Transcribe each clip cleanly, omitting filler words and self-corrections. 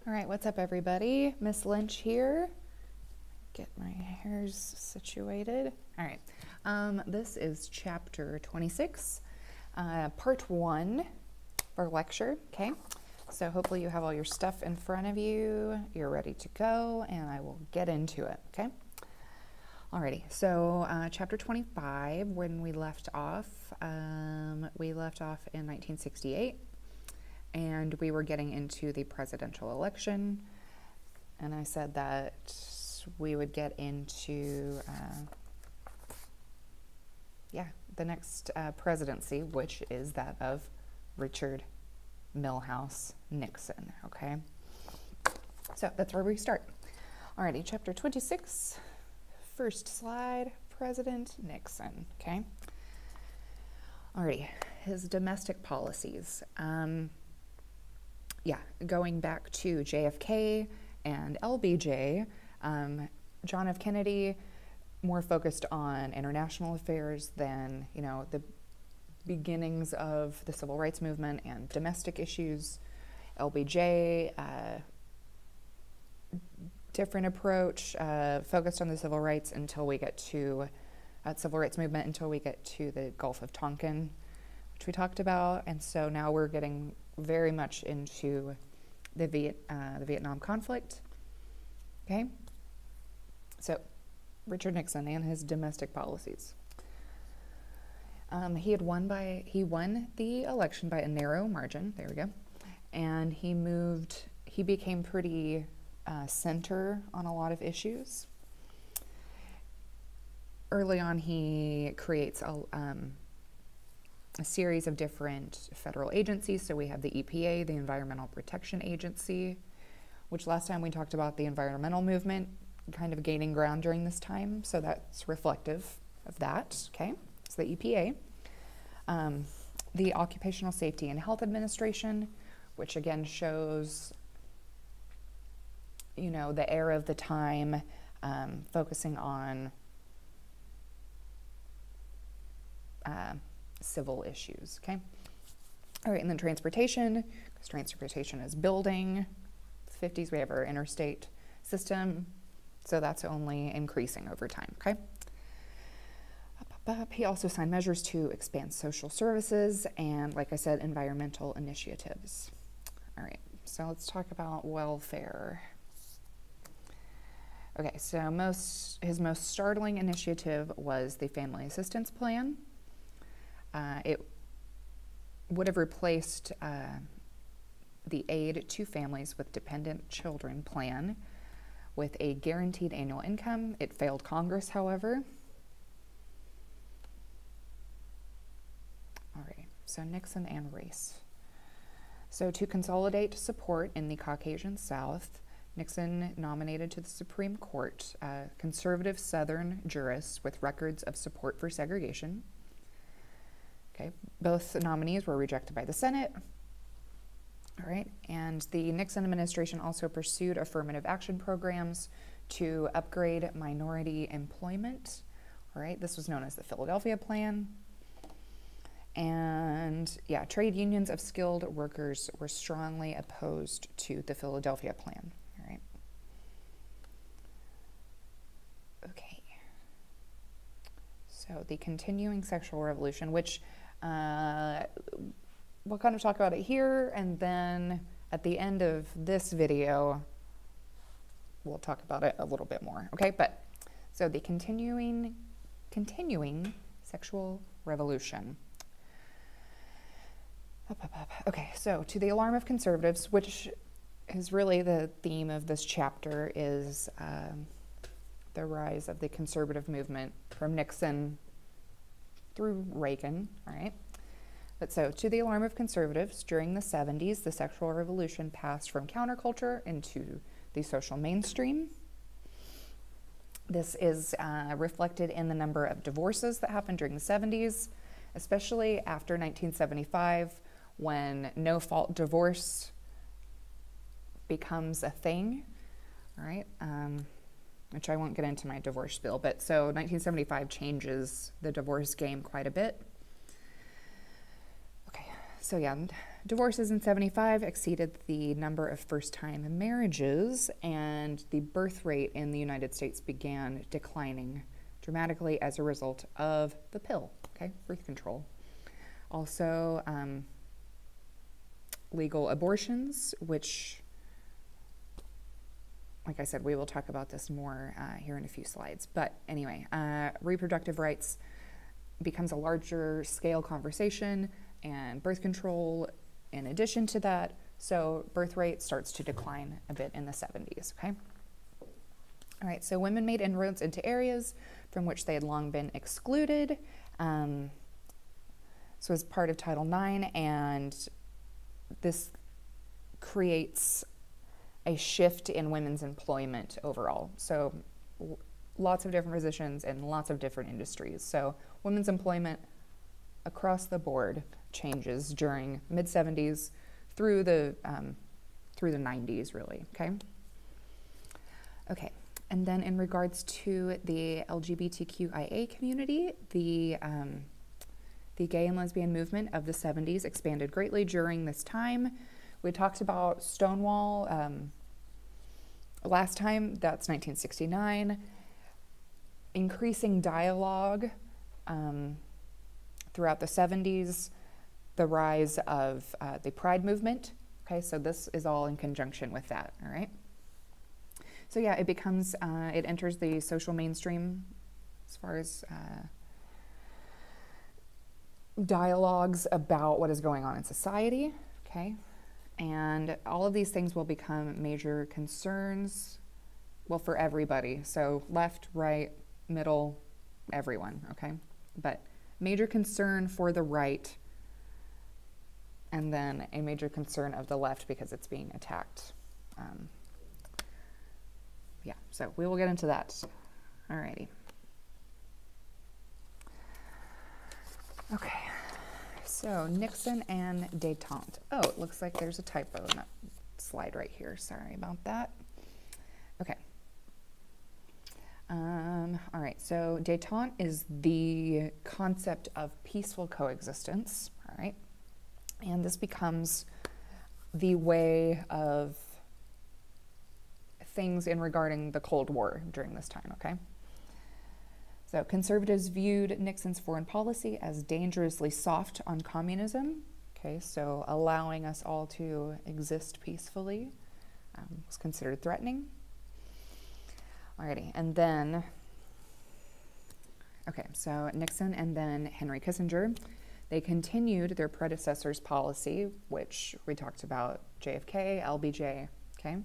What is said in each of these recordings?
All right, what's up, everybody? Miss Lynch here. Get my hairs situated. All right, this is chapter 26, part 1 of our lecture, okay? So hopefully you have all your stuff in front of you. You're ready to go, and I will get into it, okay? Alrighty, so chapter 25, when we left off in 1968. And we were getting into the presidential election, and I said that we would get into, the next presidency, which is that of Richard Milhous Nixon, okay? So that's where we start. Alrighty, chapter 26, first slide, President Nixon, okay? Alrighty, his domestic policies. Going back to JFK and LBJ, John F. Kennedy more focused on international affairs than, the beginnings of the civil rights movement and domestic issues. LBJ, different approach, focused on the civil rights movement until we get to the Gulf of Tonkin, which we talked about. And so now we're getting very much into the Vietnam conflict. Okay, so Richard Nixon and his domestic policies. He won the election by a narrow margin. There we go, and he became pretty center on a lot of issues. Early on, he creates a series of different federal agencies. So we have the EPA, the Environmental Protection Agency, which last time we talked about the environmental movement kind of gaining ground during this time. So that's reflective of that, okay? So the EPA. The Occupational Safety and Health Administration, which again shows, the era of the time, focusing on civil issues, okay? All right, and then transportation, because transportation is building. The 50s, we have our interstate system, so that's only increasing over time, okay? He also signed measures to expand social services and, like I said, environmental initiatives. All right, so let's talk about welfare. Okay, so his most startling initiative was the Family Assistance Plan. It would have replaced the Aid to Families with Dependent Children plan with a guaranteed annual income. It failed Congress, however. All right, so Nixon and race. So to consolidate support in the Caucasian South, Nixon nominated to the Supreme Court conservative Southern jurists with records of support for segregation. Okay, both nominees were rejected by the Senate. All right, and the Nixon administration also pursued affirmative action programs to upgrade minority employment. All right, this was known as the Philadelphia Plan. And trade unions of skilled workers were strongly opposed to the Philadelphia Plan. All right. Okay. So the continuing sexual revolution, which we'll kind of talk about it here, and then at the end of this video, we'll talk about it a little bit more, okay? But, so the continuing sexual revolution. Okay, so to the alarm of conservatives, which is really the theme of this chapter, is the rise of the conservative movement from Nixon through Reagan, all right? But so, to the alarm of conservatives, during the 70s, the sexual revolution passed from counterculture into the social mainstream. This is reflected in the number of divorces that happened during the 70s, especially after 1975, when no-fault divorce becomes a thing, all right? Which I won't get into my divorce spiel, but so 1975 changes the divorce game quite a bit. Okay, So yeah, divorces in 75 exceeded the number of first-time marriages, and the birth rate in the United States began declining dramatically as a result of the pill, okay, birth control. Also, legal abortions, which, like I said, we will talk about this more here in a few slides. But anyway, reproductive rights becomes a larger scale conversation, and birth control in addition to that. So birth rate starts to decline a bit in the 70s, okay? All right, so women made inroads into areas from which they had long been excluded. So as part of Title IX, and this creates a shift in women's employment overall. So lots of different positions in lots of different industries. So women's employment across the board changes during mid-70s through the 90s, really, okay? Okay, and then in regards to the LGBTQIA community, the gay and lesbian movement of the 70s expanded greatly during this time. We talked about Stonewall last time, that's 1969. Increasing dialogue throughout the 70s, the rise of the Pride movement. Okay, so this is all in conjunction with that, all right? So yeah, it becomes, it enters the social mainstream as far as dialogues about what is going on in society, okay? And all of these things will become major concerns, well, for everybody. So left, right, middle, everyone, okay? But major concern for the right, and then a major concern of the left because it's being attacked. Yeah, so we will get into that. Alrighty. Okay, so Nixon and détente. Oh, it looks like there's a typo in that slide right here. Sorry about that. Okay. All right, so détente is the concept of peaceful coexistence, all right? And this becomes the way of things in regarding the Cold War during this time, okay? So conservatives viewed Nixon's foreign policy as dangerously soft on communism, okay? So allowing us all to exist peacefully was considered threatening. Alrighty, and then, okay, so Nixon and then Henry Kissinger, they continued their predecessor's policy, which we talked about, JFK, LBJ, okay?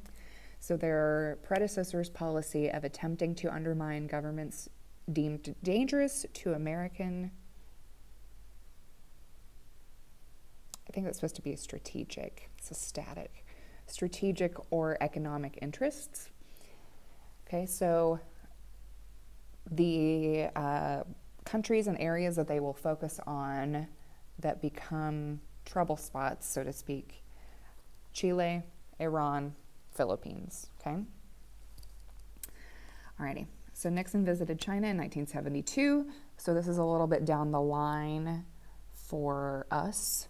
So their predecessor's policy of attempting to undermine governments deemed dangerous to American, I think that's supposed to be strategic, it's a static, strategic or economic interests. Okay, so the countries and areas that they will focus on that become trouble spots, so to speak, Chile, Iran, Philippines, okay? Alrighty, so Nixon visited China in 1972, so this is a little bit down the line for us.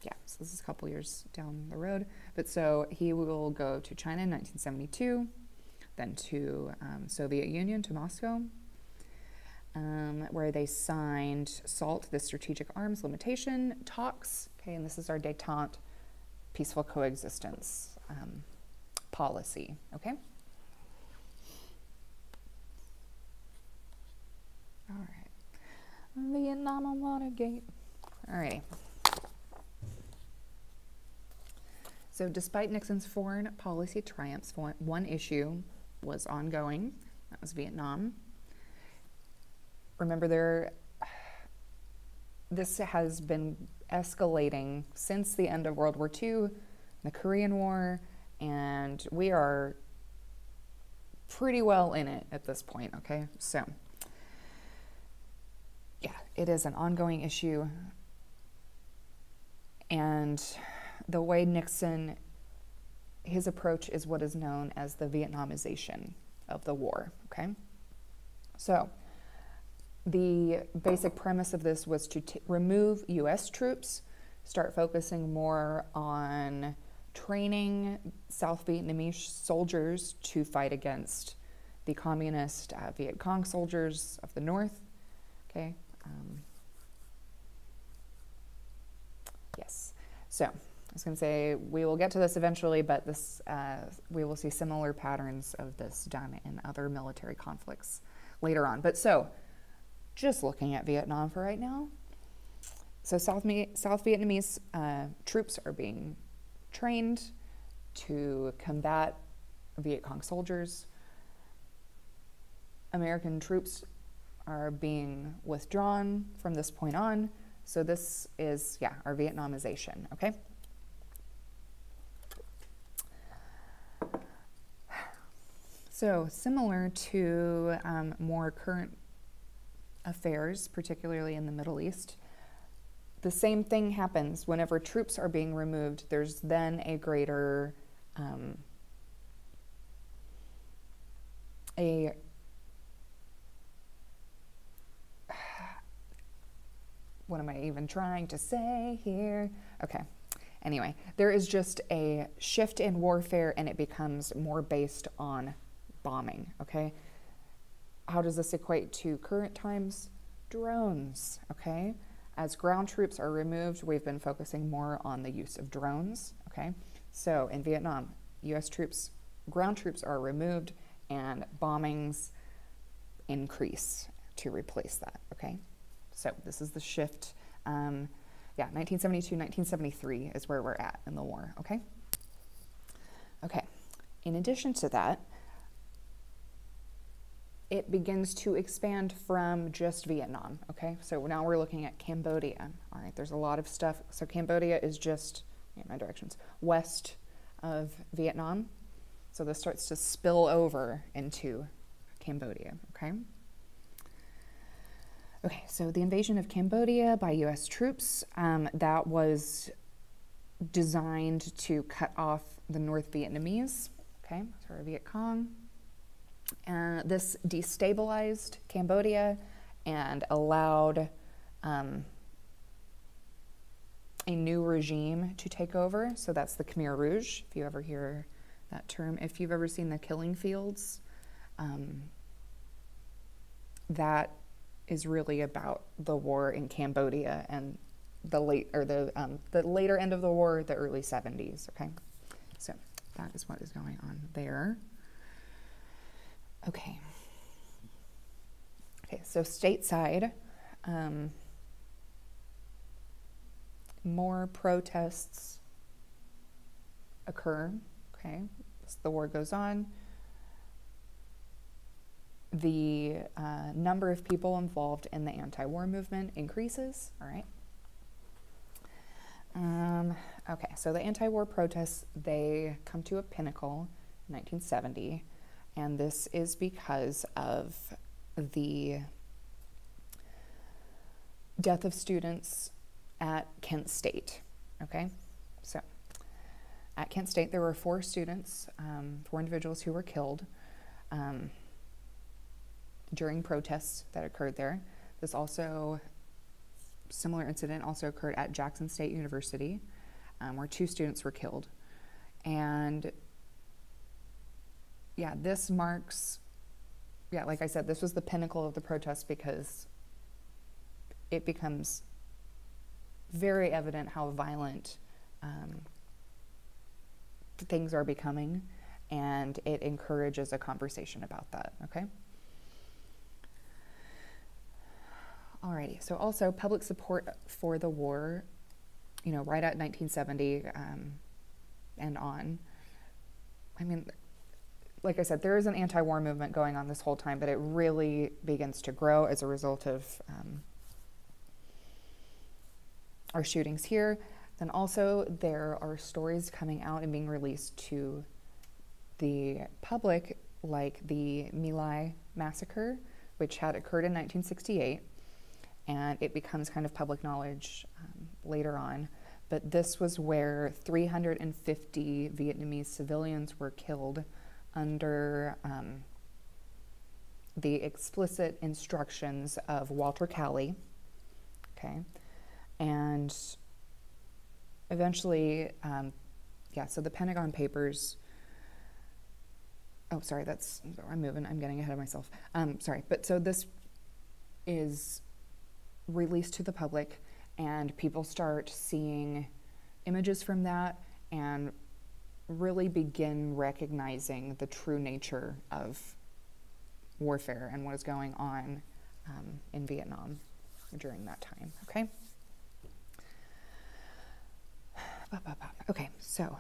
Yeah, so this is a couple years down the road. But so he will go to China in 1972, then to Soviet Union, to Moscow, where they signed SALT, the Strategic Arms Limitation Talks. Okay, and this is our détente, peaceful coexistence policy, okay? All right, Vietnam and Watergate. All righty. So despite Nixon's foreign policy triumphs, one issue was ongoing. That was Vietnam. Remember, this has been escalating since the end of World War II, the Korean War, and we are pretty well in it at this point, okay? So, yeah, it is an ongoing issue. And the way Nixon, his approach is what is known as the Vietnamization of the war, okay? So, the basic premise of this was to remove US troops, start focusing more on training South Vietnamese soldiers to fight against the communist Viet Cong soldiers of the North. Okay. Yes. So I was going to say we will get to this eventually, but this we will see similar patterns of this done in other military conflicts later on. But so, just looking at Vietnam for right now. So South Vietnamese troops are being trained to combat Viet Cong soldiers. American troops are being withdrawn from this point on. So this is, yeah, our Vietnamization, okay? So similar to more current affairs, particularly in the Middle East, the same thing happens whenever troops are being removed. There's then a greater, what am I even trying to say here? Okay. Anyway, there is just a shift in warfare and it becomes more based on bombing, okay? How does this equate to current times? Drones, okay? As ground troops are removed, we've been focusing more on the use of drones, okay? So in Vietnam, US troops, ground troops are removed and bombings increase to replace that, okay? So this is the shift. Yeah, 1972, 1973 is where we're at in the war, okay? Okay, in addition to that, it begins to expand from just Vietnam, okay? So now we're looking at Cambodia. All right, there's a lot of stuff. So Cambodia is just, in my directions, west of Vietnam. So this starts to spill over into Cambodia, okay? Okay, so the invasion of Cambodia by US troops, that was designed to cut off the North Vietnamese, okay, so our Viet Cong. This destabilized Cambodia and allowed a new regime to take over. So that's the Khmer Rouge, if you ever hear that term. If you've ever seen The Killing Fields, that is really about the war in Cambodia and the later end of the war, the early 70s, okay? So that is what is going on there. Okay. Okay, so stateside, more protests occur, okay, as the war goes on. The number of people involved in the anti-war movement increases, all right? Okay, so the anti-war protests, they come to a pinnacle in 1970, and this is because of the death of students at Kent State, okay? So at Kent State, there were 4 students, 4 individuals who were killed during protests that occurred there. This also, similar incident also occurred at Jackson State University, where 2 students were killed. And yeah, this marks, yeah, like I said, this was the pinnacle of the protest because it becomes very evident how violent things are becoming, and it encourages a conversation about that, okay? Alrighty, so also public support for the war, you know, right at 1970 and on. I mean, like I said, there is an anti-war movement going on this whole time, but it really begins to grow as a result of our shootings here. Then also there are stories coming out and being released to the public, like the My Lai massacre, which had occurred in 1968, and it becomes kind of public knowledge later on. But this was where 350 Vietnamese civilians were killed under the explicit instructions of Walter Calley, okay, and eventually, so the Pentagon Papers, I'm getting ahead of myself. But so this is released to the public, and people start seeing images from that and really begin recognizing the true nature of warfare and what is going on in Vietnam during that time, okay? Okay, so.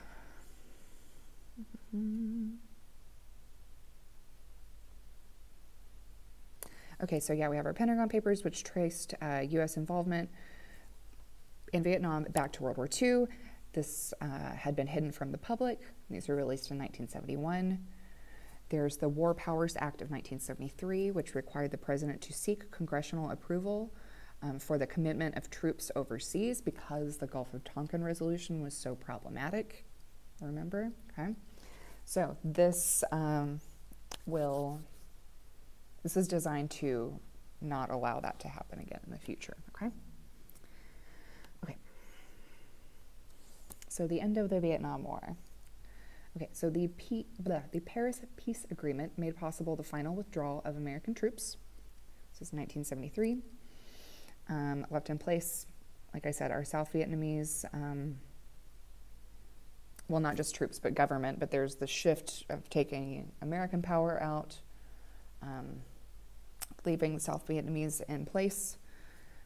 Okay, so yeah, we have our Pentagon Papers, which traced U.S. involvement in Vietnam back to World War II. This had been hidden from the public. These were released in 1971. There's the War Powers Act of 1973, which required the president to seek congressional approval for the commitment of troops overseas because the Gulf of Tonkin resolution was so problematic. Remember? Okay. So this this is designed to not allow that to happen again in the future, okay? Okay. So the end of the Vietnam War. Okay, so the Paris Peace Agreement made possible the final withdrawal of American troops. This is 1973. Left in place, like I said, our South Vietnamese, well, not just troops, but government, but there's the shift of taking American power out, leaving the South Vietnamese in place.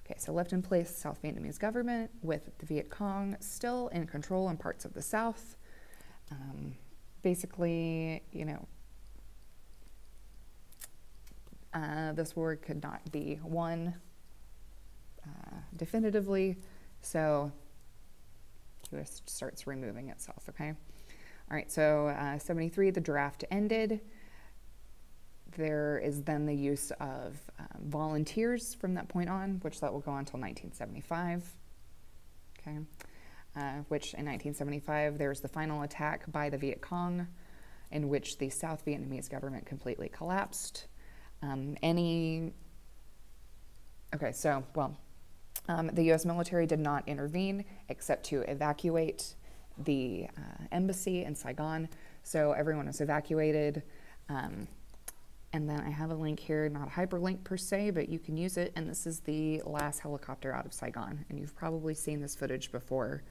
Okay, so left in place South Vietnamese government with the Viet Cong still in control in parts of the South. Basically, this war could not be won definitively, so U.S. starts removing itself, okay? All right, so 73, the draft ended. There is then the use of volunteers from that point on, which that will go on until 1975, okay? Which in 1975, there's the final attack by the Viet Cong, in which the South Vietnamese government completely collapsed. The U.S. military did not intervene except to evacuate the embassy in Saigon, so everyone was evacuated. And then I have a link here, not a hyperlink per se, but you can use it. And this is the last helicopter out of Saigon. And you've probably seen this footage before.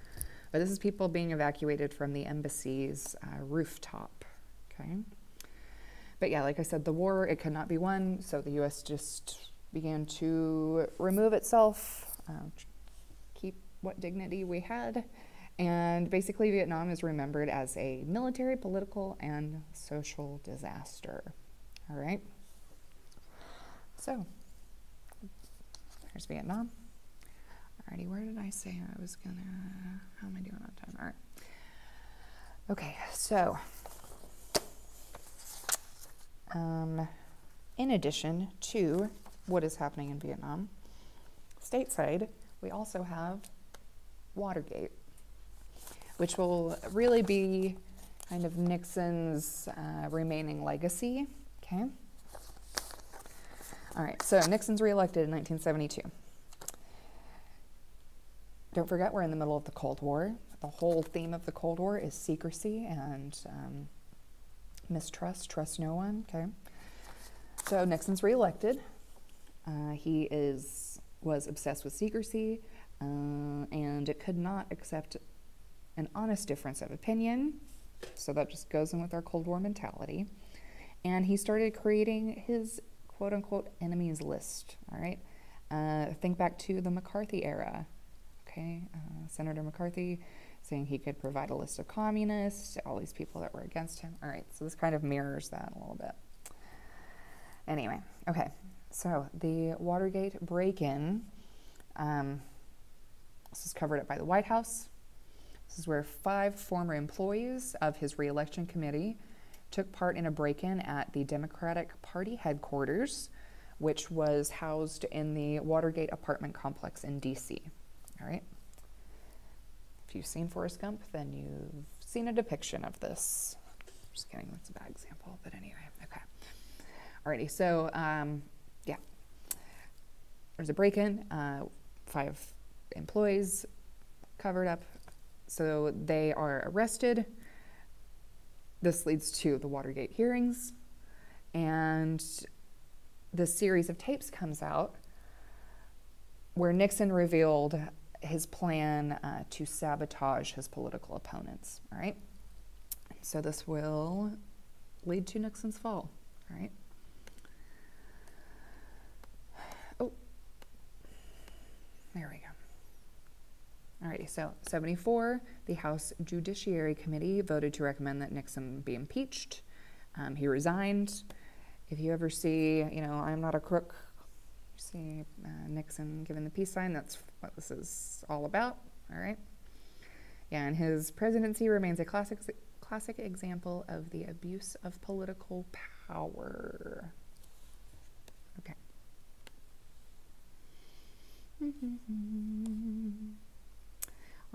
But this is people being evacuated from the embassy's rooftop, okay? But yeah, like I said, the war, it could not be won. So the U.S. just began to remove itself, keep what dignity we had. And basically Vietnam is remembered as a military, political, and social disaster. All right, so there's Vietnam. Alrighty, where did I say I was gonna, how am I doing on time? All right. Okay, so in addition to what is happening in Vietnam, stateside, we also have Watergate, which will really be kind of Nixon's remaining legacy. Okay. All right, so Nixon's reelected in 1972. Don't forget, we're in the middle of the Cold War. The whole theme of the Cold War is secrecy and mistrust, trust no one, okay? So Nixon's reelected. He was obsessed with secrecy and could not accept an honest difference of opinion. So that just goes in with our Cold War mentality. And he started creating his quote-unquote enemies list, all right? Think back to the McCarthy era, okay? Senator McCarthy saying he could provide a list of communists, all these people that were against him. All right, so this kind of mirrors that a little bit. Anyway, okay, so the Watergate break-in, this is covered up by the White House. This is where 5 former employees of his re-election committee took part in a break-in at the Democratic Party headquarters, which was housed in the Watergate apartment complex in D.C. All right. If you've seen Forrest Gump, then you've seen a depiction of this. Just kidding, that's a bad example, but anyway, okay. Alrighty, so yeah, there's a break-in, 5 employees covered up, so they are arrested. This leads to the Watergate hearings, and this series of tapes comes out where Nixon revealed his plan to sabotage his political opponents, all right? So this will lead to Nixon's fall, all right? Oh, there we go. All righty, so 74, the House Judiciary Committee voted to recommend that Nixon be impeached. He resigned. If you ever see, I'm not a crook, you see Nixon giving the peace sign, that's what this is all about, all right? Yeah, and his presidency remains a classic example of the abuse of political power. Okay.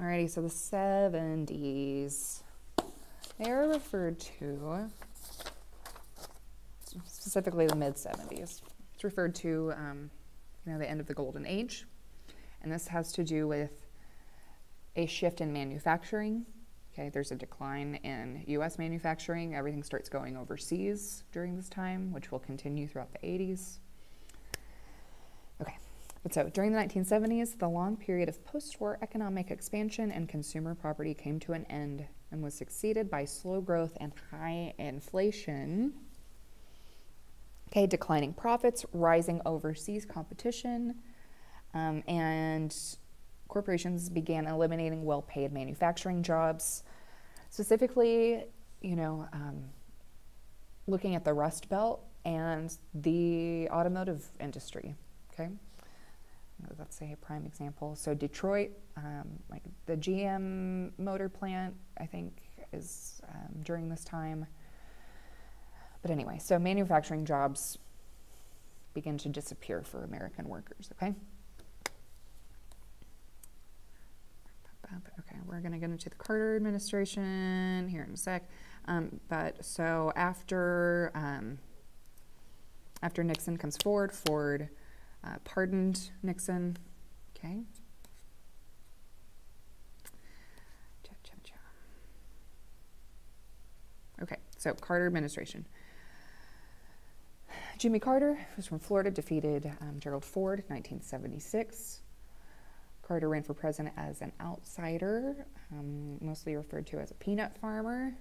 Alrighty, so the 70s, they are referred to, specifically the mid-70s. It's referred to, the end of the Golden Age, and this has to do with a shift in manufacturing. Okay, there's a decline in U.S. manufacturing. Everything starts going overseas during this time, which will continue throughout the 80s. Okay. But so during the 1970s, the long period of post-war economic expansion and consumer property came to an end and was succeeded by slow growth and high inflation. Okay, declining profits, rising overseas competition, and corporations began eliminating well-paid manufacturing jobs. Specifically, looking at the Rust Belt and the automotive industry, okay? That's a prime example. So Detroit, like the GM motor plant, I think is during this time. But anyway, so manufacturing jobs begin to disappear for American workers, okay? Okay, we're gonna get into the Carter administration here in a sec. But so after Nixon comes forward, Ford pardoned Nixon, okay? Okay, so Carter administration. Jimmy Carter, who's from Florida, defeated Gerald Ford, 1976. Carter ran for president as an outsider, mostly referred to as a peanut farmer.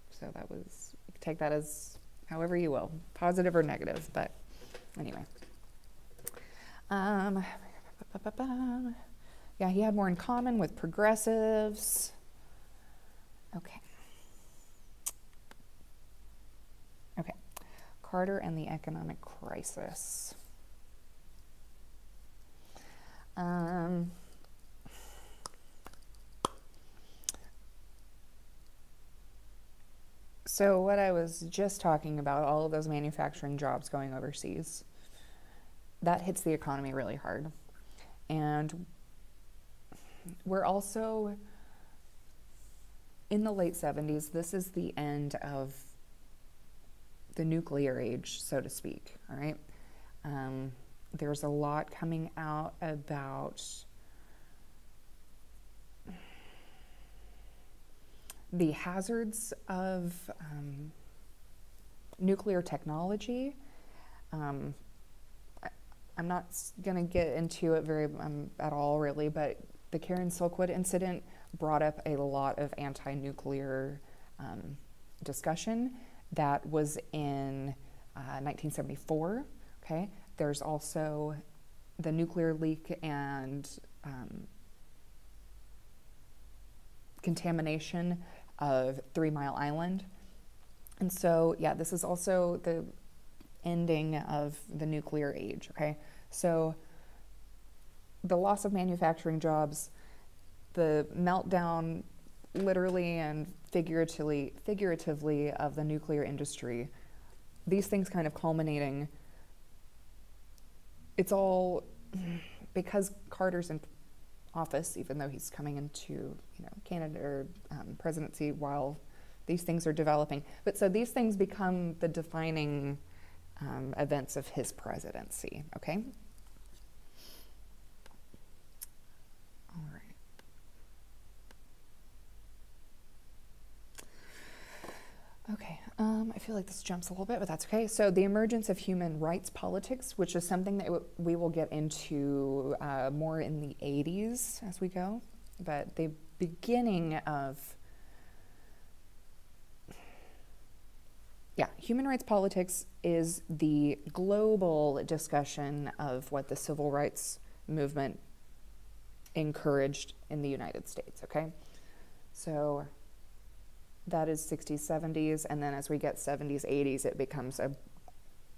So that was, you can take that as however you will, positive or negative, but anyway. Yeah, he had more in common with progressives. Okay. Okay. Carter and the economic crisis. So what I was just talking about, all of those manufacturing jobs going overseas, that hits the economy really hard. And we're also in the late 70s, this is the end of the nuclear age, so to speak, all right? There's a lot coming out about the hazards of nuclear technology. I'm not going to get into it very at all, really, but the Karen Silkwood incident brought up a lot of anti-nuclear discussion. That was in 1974, okay? There's also the nuclear leak and contamination of 3 Mile Island. And so, yeah, this is also the ending of the nuclear age, okay? So the loss of manufacturing jobs, the meltdown literally and figuratively of the nuclear industry, these things kind of culminating. It's all because Carter's in office, even though he's coming into, Canada or presidency while These things are developing. But so these things become the defining events of his presidency, okay? All right. Okay, I feel like this jumps a little bit, but that's okay. So the emergence of human rights politics, which is something that we will get into more in the 80s as we go, but the beginning of, human rights politics is the global discussion of what the civil rights movement encouraged in the United States, okay? So that is 60s, 70s, and then as we get 70s, 80s, it becomes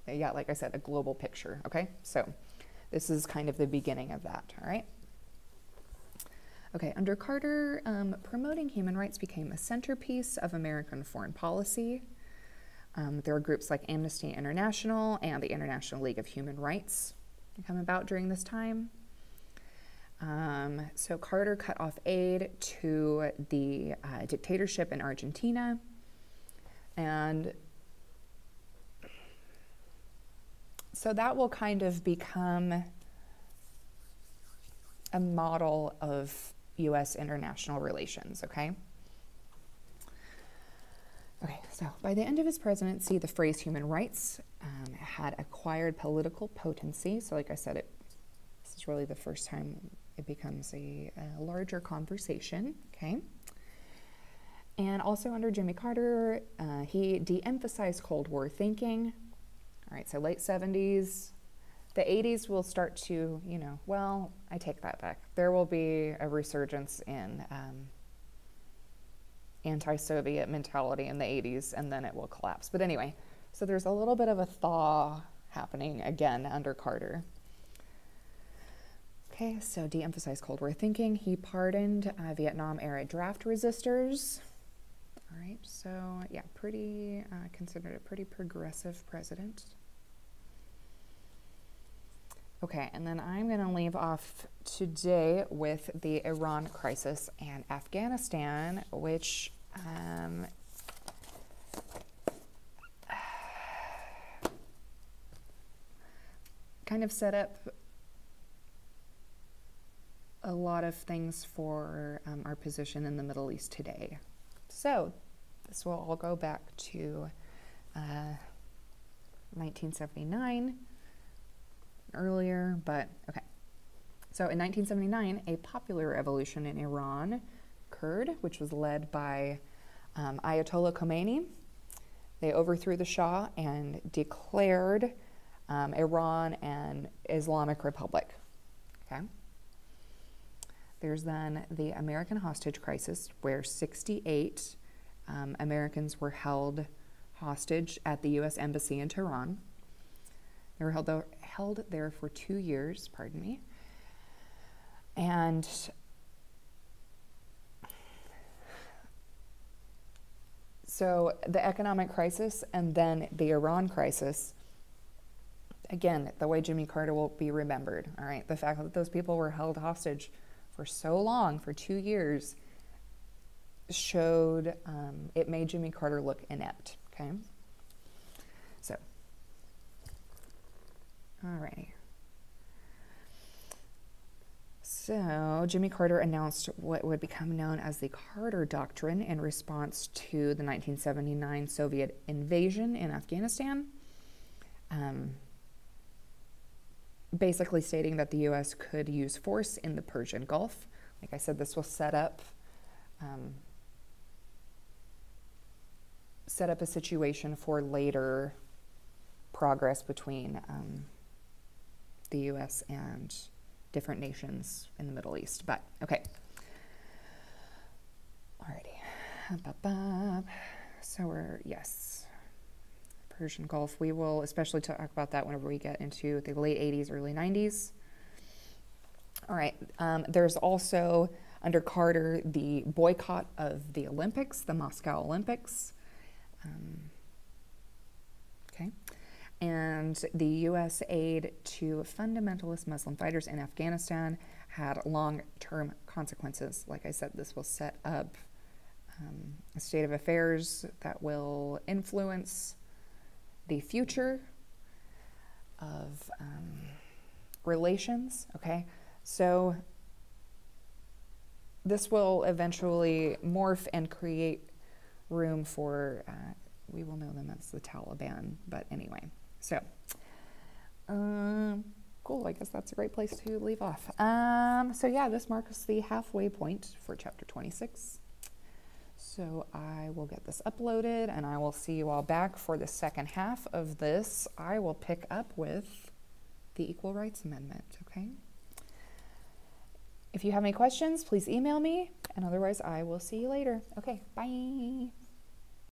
like I said, a global picture, okay? So this is kind of the beginning of that, all right? Okay, under Carter, promoting human rights became a centerpiece of American foreign policy. There were groups like Amnesty International and the International League of Human Rights that come about during this time. So Carter cut off aid to the dictatorship in Argentina, and so that will kind of become a model of U.S. international relations, okay? Okay, so by the end of his presidency, the phrase human rights had acquired political potency. So like I said, this is really the first time it becomes a larger conversation, okay? And also under Jimmy Carter, he de-emphasized Cold War thinking. All right, so late 70s. The 80s will start to, well, I take that back. There will be a resurgence in anti-Soviet mentality in the 80s, and then it will collapse. But anyway, so there's a little bit of a thaw happening again under Carter. Okay, so de-emphasized Cold War thinking. He pardoned Vietnam-era draft resistors. All right, so yeah, considered a pretty progressive president. Okay, and then I'm going to leave off today with the Iran crisis and Afghanistan, which kind of set up a lot of things for our position in the Middle East today. So this will all go back to 1979, earlier, but okay. So in 1979, a popular revolution in Iran occurred, which was led by Ayatollah Khomeini. They overthrew the Shah and declared Iran an Islamic Republic. Okay. There's then the American hostage crisis, where 68 Americans were held hostage at the U.S. Embassy in Tehran. They were held there for 2 years, pardon me. And so the economic crisis and then the Iran crisis, again, the way Jimmy Carter will be remembered, all right? The fact that those people were held hostage for so long, for 2 years, showed, it made Jimmy Carter look inept, okay? So, alrighty. So, Jimmy Carter announced what would become known as the Carter Doctrine in response to the 1979 Soviet invasion in Afghanistan, basically stating that the U.S. could use force in the Persian Gulf. Like I said, this will set up a situation for later progress between the U.S. and different nations in the Middle East. But, okay. Alrighty. So yes, Persian Gulf. We will especially talk about that whenever we get into the late 80s, early 90s. All right. There's also, under Carter, the boycott of the Olympics, the Moscow Olympics. Okay. And the U.S. aid to fundamentalist Muslim fighters in Afghanistan had long-term consequences. Like I said, this will set up a state of affairs that will influence the future of relations, okay? So this will eventually morph and create room for, we will know them as the Taliban, but anyway. So, cool, I guess that's a great place to leave off. So yeah, this marks the halfway point for chapter 26. So I will get this uploaded and I will see you all back for the second half of this. I will pick up with the Equal Rights Amendment, okay? If you have any questions, please email me, and otherwise I will see you later. Okay, bye.